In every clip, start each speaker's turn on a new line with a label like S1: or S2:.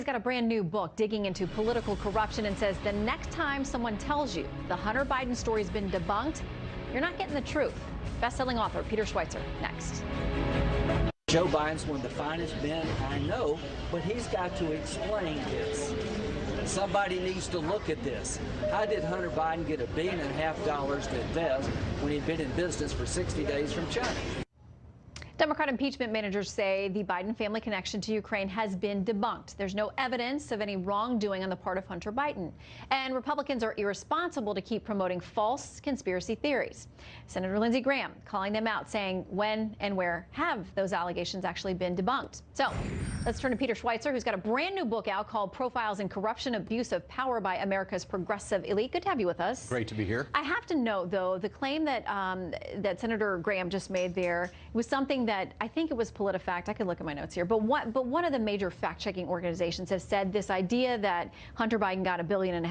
S1: He's got a brand new book digging into political corruption and says the next time someone tells you the Hunter Biden story's been debunked, you're not getting the truth. Best-selling author Peter Schweizer, next.
S2: Joe Biden's one of the finest men I know, but he's got to explain this. Somebody needs to look at this. How did Hunter Biden get $1.5 billion to invest when he'd been in business for 60 days from China?
S1: Democrat impeachment managers say the Biden family connection to Ukraine has been debunked. There's no evidence of any wrongdoing on the part of Hunter Biden. And Republicans are irresponsible to keep promoting false conspiracy theories. Senator Lindsey Graham calling them out, saying when and where have those allegations actually been debunked. So let's turn to Peter Schweizer, who's got a brand new book out called Profiles in Corruption, Abuse of Power by America's Progressive Elite. Good to have you with us.
S3: Great to be here.
S1: I have to note, though, the claim that that Senator Graham just made there was something that I think it was PolitiFact. I could look at my notes here. But one of the major fact-checking organizations has said this idea that Hunter Biden got $1.5 billion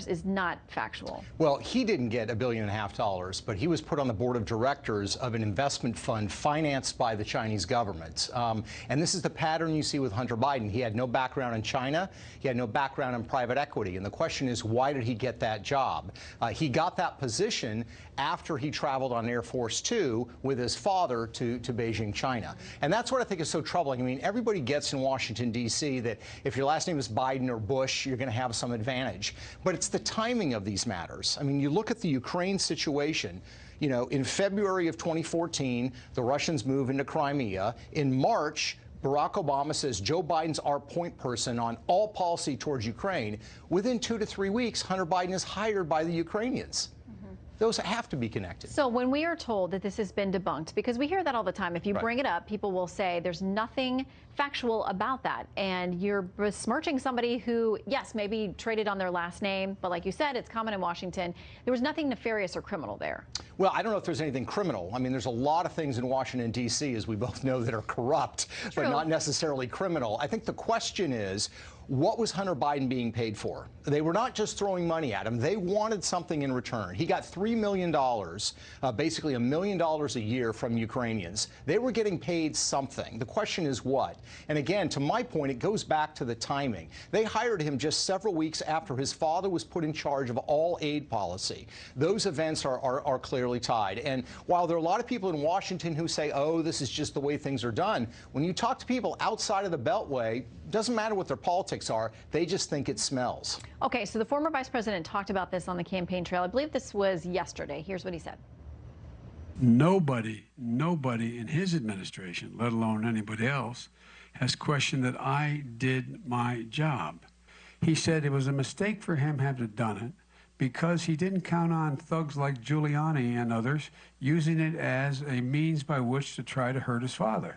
S1: is not factual.
S3: Well, he didn't get $1.5 billion, but he was put on the board of directors of an investment fund financed by the Chinese government. And this is the pattern you see with Hunter Biden. He had no background in China. He had no background in private equity. And the question is, why did he get that job? He got that position after he traveled on Air Force Two with his father to Beijing, China. And that's what I think is so troubling. I mean, everybody gets in Washington, D.C. that if your last name is Biden or Bush, you're going to have some advantage. But it's the timing of these matters. I mean, you look at the Ukraine situation. You know, in February of 2014, the Russians move into Crimea. In March, Barack Obama says Joe Biden's our point person on all policy towards Ukraine. Within 2 to 3 weeks, Hunter Biden is hired by the Ukrainians. Those have to be connected.
S1: So when we are told that this has been debunked, because we hear that all the time, if you bring it up, people will say there's nothing factual about that. And you're besmirching somebody who, yes, maybe traded on their last name, but like you said, it's common in Washington. There was nothing nefarious or criminal there.
S3: Well, I don't know if there's anything criminal. I mean, there's a lot of things in Washington, D.C., as we both know, that are corrupt, but not necessarily criminal. I think the question is, what was Hunter Biden being paid for? They were not just throwing money at him. They wanted something in return. He got $3 million, basically $1 million a year from Ukrainians. They were getting paid something. The question is what? And again, to my point, it goes back to the timing. They hired him just several weeks after his father was put in charge of all aid policy. Those events are clearly tied. And while there are a lot of people in Washington who say, oh, this is just the way things are done, when you talk to people outside of the Beltway, doesn't matter what their politics are, they just think it smells.
S1: Okay, so the former vice president talked about this on the campaign trail. I believe this was yesterday. Here's what he said.
S4: Nobody in his administration, let alone anybody else, has questioned that I did my job. He said it was a mistake for him to have done it because he didn't count on thugs like Giuliani and others using it as a means by which to try to hurt his father.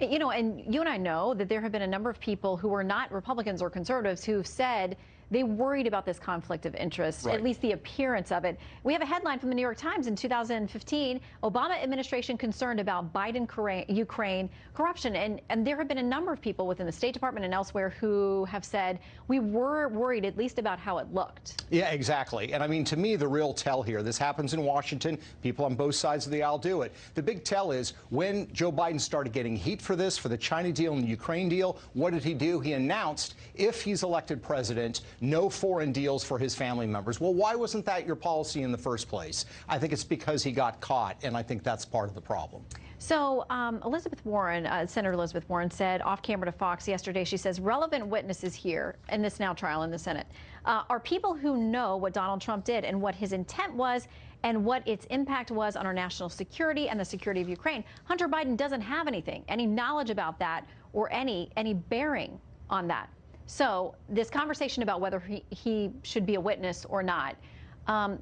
S1: You know, and you and I know that there have been a number of people who are not Republicans or conservatives who've said they worried about this conflict of interest, at least the appearance of it. We have a headline from the New York Times in 2015, Obama administration concerned about Biden-Ukraine corruption. And there have been a number of people within the State Department and elsewhere who have said we were worried at least about how it looked.
S3: Yeah, exactly. And I mean, to me, the real tell here, this happens in Washington. People on both sides of the aisle do it. The big tell is when Joe Biden started getting heat for this, for the China deal and the Ukraine deal, what did he do? He announced if he's elected president, no foreign deals for his family members. Well, why wasn't that your policy in the first place? I think it's because he got caught, and I think that's part of the problem.
S1: So Elizabeth Warren, Senator Elizabeth Warren said off camera to Fox yesterday, she says relevant witnesses here in this now trial in the Senate are people who know what Donald Trump did and what his intent was and what its impact was on our national security and the security of Ukraine. Hunter Biden doesn't have any knowledge about that or any bearing on that. So this conversation about whether he should be a witness or not,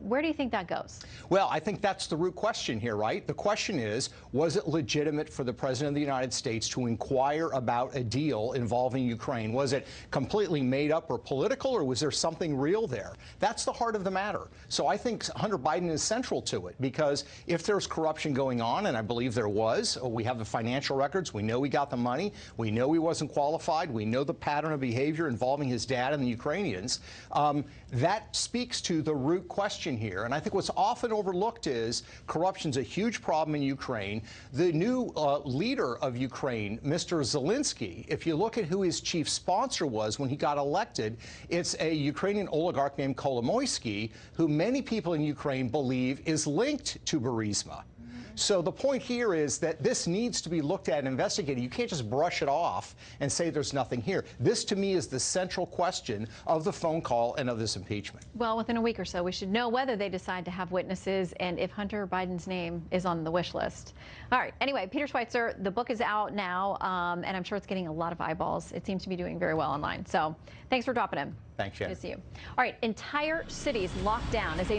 S1: where do you think that goes?
S3: Well, I think that's the root question here, right? The question is, was it legitimate for the President of the United States to inquire about a deal involving Ukraine? Was it completely made up or political, or was there something real there? That's the heart of the matter. So I think Hunter Biden is central to it, because if there's corruption going on, and I believe there was, we have the financial records, we know he got the money, we know he wasn't qualified, we know the pattern of behavior involving his dad and the Ukrainians, that speaks to the root question here. And I think what's often overlooked is corruption's a huge problem in Ukraine. The new leader of Ukraine, Mr. Zelensky, if you look at who his chief sponsor was when he got elected, it's a Ukrainian oligarch named Kolomoisky, who many people in Ukraine believe is linked to Burisma. So the point here is that this needs to be looked at and investigated. You can't just brush it off and say there's nothing here. This, to me, is the central question of the phone call and of this impeachment.
S1: Well, within a week or so, we should know whether they decide to have witnesses and if Hunter Biden's name is on the wish list. All right. Anyway, Peter Schweizer, the book is out now, and I'm sure it's getting a lot of eyeballs. It seems to be doing very well online. So thanks for dropping in.
S3: Thanks, Shannon.
S1: Good to see you. All right. Entire cities locked down as a